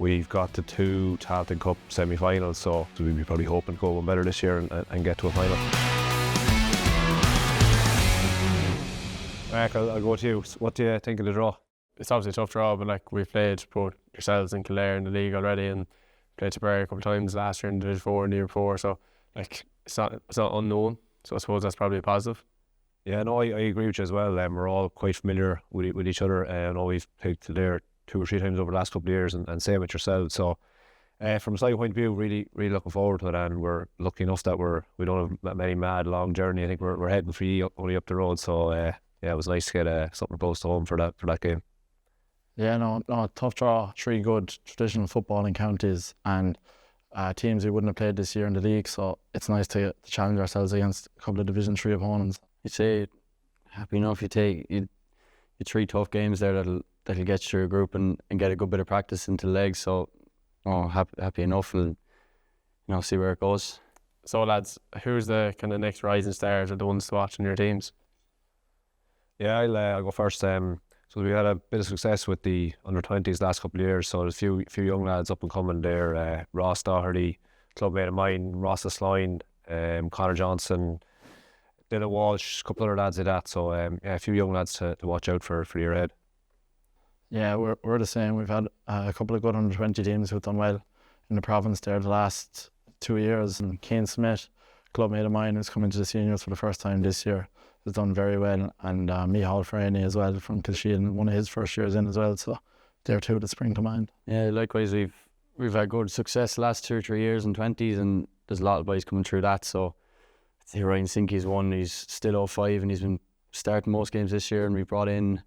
we've got the 2 Tailteann Cup semi-finals, so we'll be probably hoping to go one better this year and get to a final. Mark, I'll go to you. What do you think of the draw? It's obviously a tough draw, but like we've played both yourselves and Kildare in the league already, and played Tipperary a couple of times last year in Division 4 and the year before, so like it's not unknown, so I suppose that's probably a positive. Yeah, no, I agree with you as well. We're all quite familiar with each other. I know we've played Kildare 2 or 3 times over the last couple of years, and same with yourselves. So from a Sligo point of view, really looking forward to it, and we're lucky enough that we don't have that many mad long journey. I think we're heading for you only up the road, so yeah, it was nice to get something close to home for that game. Yeah, no, tough draw. 3 good traditional footballing counties and teams we wouldn't have played this year in the league, so it's nice to challenge ourselves against a couple of Division 3 opponents. You say happy enough you take you 3 tough games there that'll get you through a group and get a good bit of practice into the legs, so happy enough, and see where it goes. So lads, who's the kind of next rising stars or the ones to watch in your teams? Yeah, I'll go first. So we had a bit of success with the under-20s last couple of years, so there's a few young lads up and coming there. Ross Doherty, clubmate of mine, Ross Sloyne, Conor Johnson, Dylan Walsh, a couple other lads like that. So yeah, a few young lads to watch out for the year ahead. Yeah, we're the same. We've had a couple of good under-20 teams who've done well in the province there the last 2 years, and Cian Smith, clubmate of mine, who's come into the seniors for the first time this year, has done very well, and Niall as well from Kilshean, one of his first years in as well, so they're 2 that spring to mind. Yeah, likewise we've had good success the last 2 or 3 years in 20s, and there's a lot of boys coming through that, so I'd say Ryan Sinky's one. He's still 05 and he's been starting most games this year, and we brought in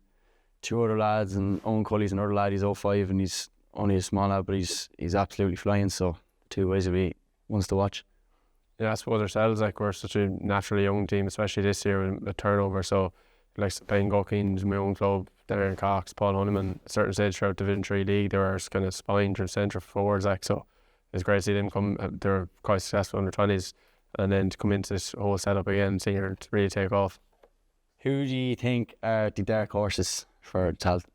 2 other lads, and Owen Cully's another lad, he's 05 and he's only a small lad, but he's absolutely flying, so 2 ways to be ones to watch. Yeah, I suppose ourselves, like we're such a naturally young team, especially this year with a turnover, so like playing Gokeen, my own club, Darren Cox, Paul Honeyman, at a certain stage throughout Division 3 league, they were kind of spine through centre forwards, like, so it's great to see them come. They were quite successful under 20s, and then to come into this whole setup again, seeing her to really take off. Who do you think are the dark horses for Tailteann?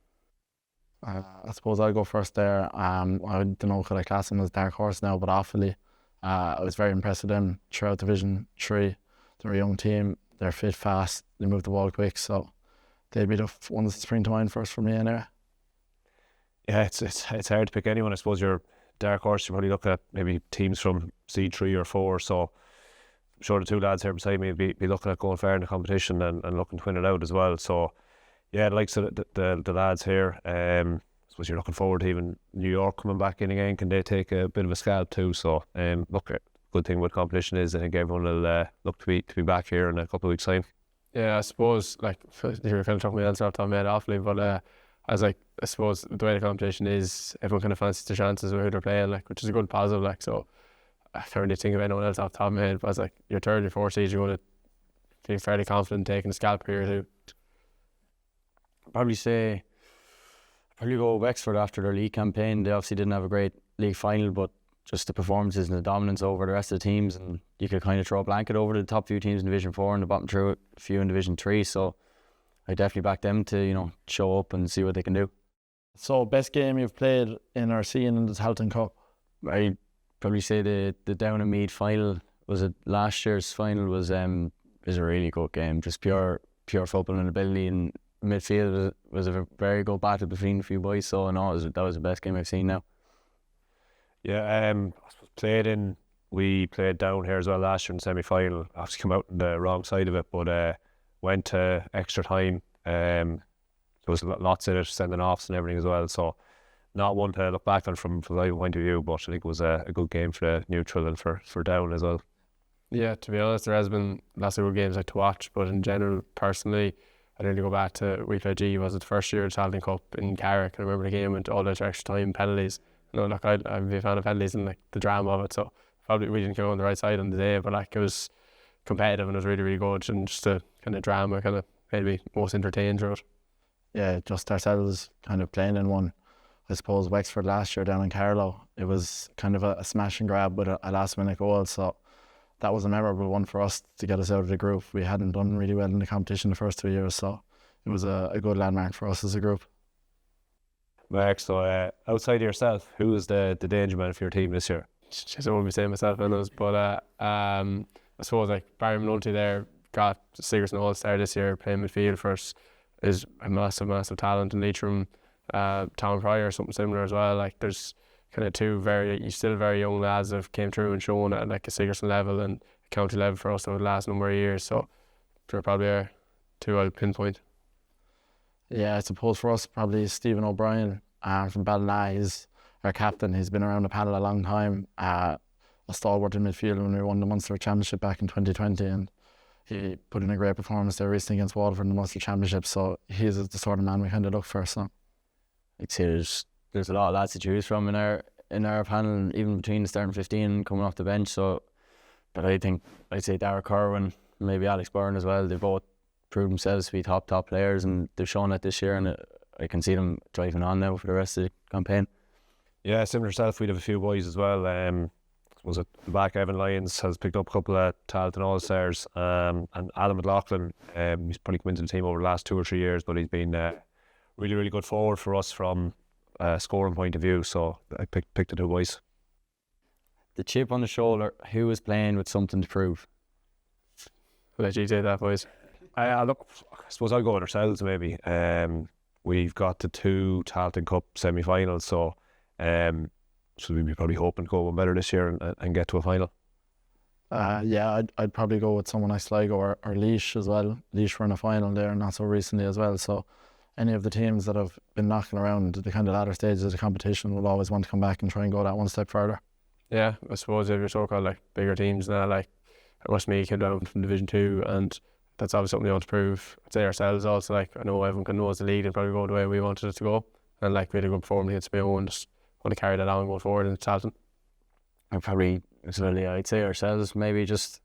I suppose I'll go first there. I don't know, could I class them as dark horse now, but awfully. I was very impressed with them throughout Division 3. They're a young team, they're fit, fast, they move the ball quick, so they'd be the ones that spring to mind first for me anyway. Yeah, it's hard to pick anyone. I suppose your dark horse, you probably look at maybe teams from C3 or 4, so I'm sure the 2 lads here beside me be looking at going far in the competition and looking to win it out as well. So yeah, like the lads here, I suppose you're looking forward to even New York coming back in again. Can they take a bit of a scalp too? So look, good thing with competition is I think everyone will look to be back here in a couple of weeks' time. Yeah, I suppose like you're kind of talking my answer off the top of my head awfully, but I suppose the way the competition is, everyone kind of fancies their chances with who they're playing, like, which is a good positive, like, so I can't really think of anyone else off the top of my head, but I was like, your 3rd or 4th seed, you're going to be fairly confident taking a scalp here too. Probably go Wexford after their league campaign. They obviously didn't have a great league final, but just the performances and the dominance over the rest of the teams, and you could kind of throw a blanket over the top few teams in Division 4 and the bottom through a few in Division 3, so I definitely back them to show up and see what they can do. So best game you've played in our scene in the Tailteann Cup? I'd probably say the Down and Meath final, was it last year's final, was a really good game, just pure football and ability, and midfield was a very good battle between a few boys, so no, that was the best game I've seen now. Yeah, I suppose we played down here as well last year in the semi-final. Obviously come out on the wrong side of it, but went to extra time. There was lots of it, sending offs and everything as well, so not one to look back on from my point of view, but I think it was a good game for the neutral and for down as well. Yeah, to be honest, there has been lots of good games like to watch, but in general, personally, I'd really go back to, we played was it the first year of the Tailteann Cup in Carrick. I remember the game went all the extra time, penalties. Look, I'd be a fan of penalties and like the drama of it, so probably we didn't go on the right side on the day, but like it was competitive and it was really good, and just the kind of drama kind of made me most entertained through it. Yeah, just ourselves kind of playing in one. I suppose Wexford last year down in Carlow, it was kind of a smash and grab with a last minute goal, so that was a memorable one for us to get us out of the group. We hadn't done really well in the competition the first 2 years, so it was a good landmark for us as a group. Mark, so outside of yourself, who is the Dangermen for your team this year? Just I won't be saying myself in those, but I suppose like Barry McNulty there got Sigerson All-Star this year, playing midfield for us, is a massive talent. And Leitrim, Tom Pryor or something similar as well. Like there's kind of two still very young lads that have came through and shown at like a Sigerson level and a county level for us over the last number of years. So they're probably are two I'll pinpoint. Yeah, I suppose for us, probably Stephen O'Brien from Ballina. He's our captain. He's been around the panel a long time. A stalwart in midfield when we won the Munster Championship back in 2020, and he put in a great performance there recently against Waterford in the Munster Championship. So he's the sort of man we kind of look for. So I'd say there's a lot of lads to choose from in our panel, even between the starting 15 and coming off the bench. So, but I'd say Darragh Corwin, maybe Alex Byrne as well. They both proved themselves to be top players, and they've shown that this year, and I can see them driving on now for the rest of the campaign. Yeah, similar to yourself, we'd have a few boys as well. Was it the back? Evan Lyons has picked up a couple of Tailteann All-Stars, and Alan McLaughlin. He's probably come into the team over the last 2 or 3 years, but he's been really good forward for us from a scoring point of view. So I picked the two boys. The chip on the shoulder. Who is playing with something to prove? I'll let you take that, boys. Look, I suppose I'll go with ourselves maybe. We've got the 2 Tailteann Cup semi-finals, so we'd be probably hoping to go one better this year and get to a final. Yeah, I'd probably go with someone like Sligo or Laois as well. Laois were in a final there not so recently as well. So any of the teams that have been knocking around the kind of latter stages of the competition will always want to come back and try and go that one step further. Yeah, I suppose if you're so-called like bigger teams now, like Westmeath came down from Division 2, and that's obviously something we want to prove. I'd say ourselves also, like I know everyone knows the league and probably go the way we wanted it to go, and like we had a good performance against Mayo and just want to carry that on going forward in Tailteann. And probably as well, yeah, I'd say ourselves, maybe just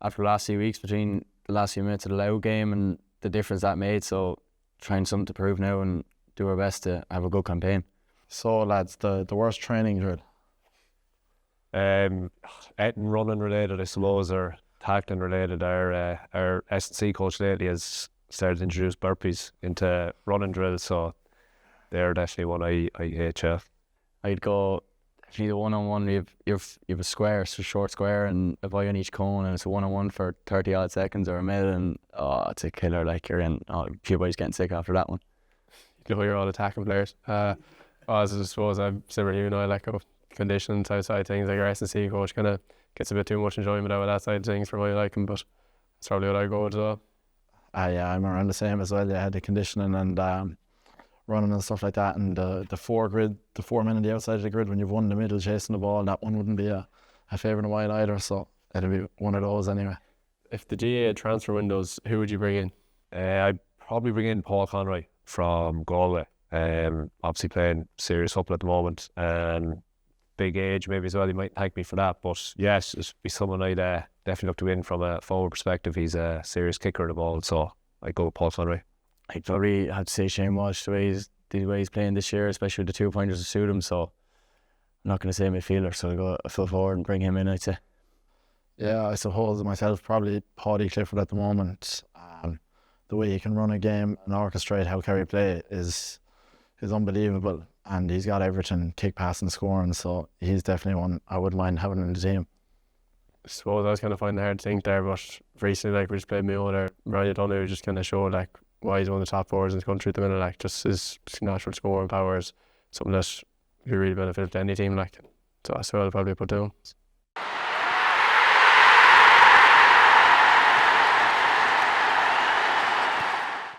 after the last few weeks between the last few minutes of the Loud game and the difference that made, so trying something to prove now and do our best to have a good campaign. So lads, the worst training drill? Anything running related, I suppose, or tackling related. Our S&C coach lately has started to introduce burpees into running drills, so they're definitely one I hate. Yeah. I'd go definitely the one-on-one. You have a square, it's a short square, and a boy on each cone, and it's a one-on-one for 30 odd seconds or a minute, and it's a killer. Like you're in, a few boys getting sick after that one. You know, you're all attacking players. As I suppose I'm similar to you, Niall, like conditions outside things, like our S&C coach kind of gets a bit too much enjoyment out of that side of things for my liking, but that's probably what I go with as well. Yeah, I'm around the same as well. I had the conditioning and running and stuff like that, and the 4 men on the outside of the grid when you've won the middle chasing the ball, that one wouldn't be a favourite of mine either, so it'll be one of those anyway. If the GA had transfer windows, who would you bring in? I'd probably bring in Paul Conroy from Galway. Obviously playing serious football at the moment, and big age maybe as well. He might thank me for that, but yes, it'd be someone I'd definitely look to win from a forward perspective. He's a serious kicker of the ball, so I'd go with Paul Conroy. I'd probably have to say Shane Walsh, the way he's playing this year, especially with the 2 pointers to suit him, so I'm not going to say midfielder, so I'll go a full forward and bring him in, I'd say. Yeah, I suppose myself, probably Paddy Clifford at the moment. The way he can run a game and orchestrate how Kerry play is unbelievable, and he's got everything, kick, pass and scoring, so he's definitely one I wouldn't mind having in the team. I suppose I was kind of finding it hard to think there, but recently, like we just played Mayo there, Ryan O'Donoghue just kind of showed like why he's one of the top forwards in the country at the minute, like just his natural scoring power is something that could really benefit any team, like, so that's what I'll probably put down.